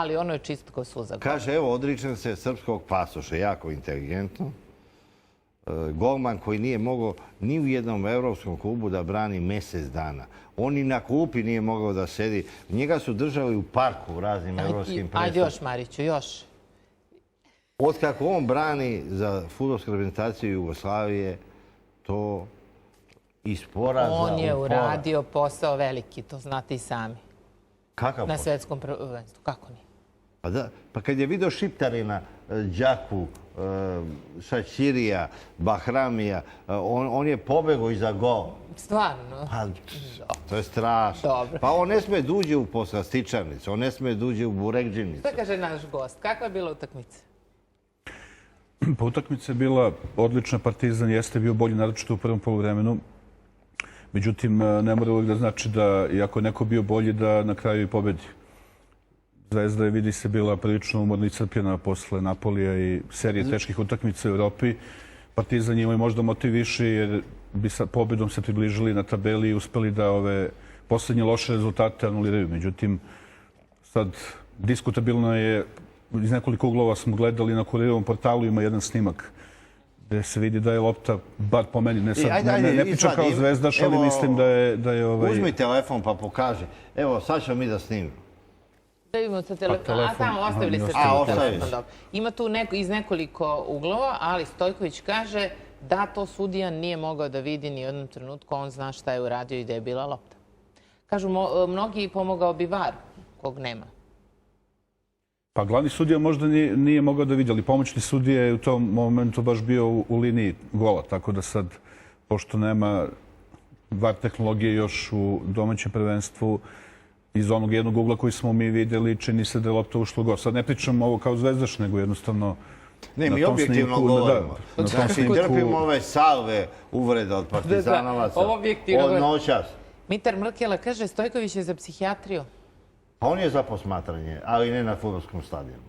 ali ono je čisto kao suza. Kaže, evo, odričem se srpskog pasoša, jako inteligentno. Golman koji nije mogao ni u jednom evropskom klubu da brani mjesec dana. On i na klupi nije mogao da sedi. Njega su držali u parku u raznim evropskim predstavama. Ajde još, Mariću, još. Otkako on brani za fudbalsku reprezentaciju Jugoslavije, to iz poraza u poraz. On je uradio posao veliki, to znate i sami. Kakav Na posao? svetskom prvenstvu. Kako nije? Pa da, pa kad je vidio Šiptarina, Đaku, Šaćirija, Bahramija, on je pobegao iza gol. Stvarno? Pa, to je strašno. Dobro. Pa on ne sme da uđe u poslastičarnicu, on ne sme da uđe u burekdžinicu. Šta kaže naš gost? Kakva je bila utakmica? Pa utakmica je bila odlična. Partizan jeste bio bolji, naročito u prvom poluvremenu. Međutim, ne mora uvijek da znači da, iako je neko bio bolji, da na kraju i pobedi. Zvezda je, vidi se, bila prilično umorna i crpljena posle Napolija i serije teških utakmica u Evropi. Partizan je imao možda motiv više jer bi sa pobedom se približili na tabeli i uspeli da ove poslednje loše rezultate anuliraju. Međutim, sad diskutabilno je, iz nekoliko uglova smo gledali na Kurirovom portalu, ima jedan snimak gde se vidi da je lopta, bar po meni, ne pričam kao zvezdaš, ali mislim da je... Uzmi telefon pa pokaži. Evo, sad ćemo mi da snimimo. Da vidimo sa telefonom. A tamo, ostavili ste telefon. Ima tu iz nekoliko uglova, ali Stojković kaže da to sudija nije mogao da vidi ni u jednom trenutku. On zna šta je uradio i da je bila lopta. Kažu, mnogi pomogao bi VAR, kog nema. Pa glavni sudija možda nije mogao da vidi, ali pomoćni sudija je u tom momentu baš bio u liniji gola. Tako da sad, pošto nema VAR tehnologije još u domaćem prvenstvu, iz onog jednog ugla koji smo mi vidjeli, čini se da je lopta ušla u gol. Sad ne pričam ovo kao zvezdaš, nego jednostavno... Ne, mi objektivno govorimo. Znači, trpimo ove salve uvreda od partizanovaca od noćas. Mitar Mrkela kaže, Stojković je za psihijatriju. Pa on je za posmatranje, ali ne na fudbalskom stadionu.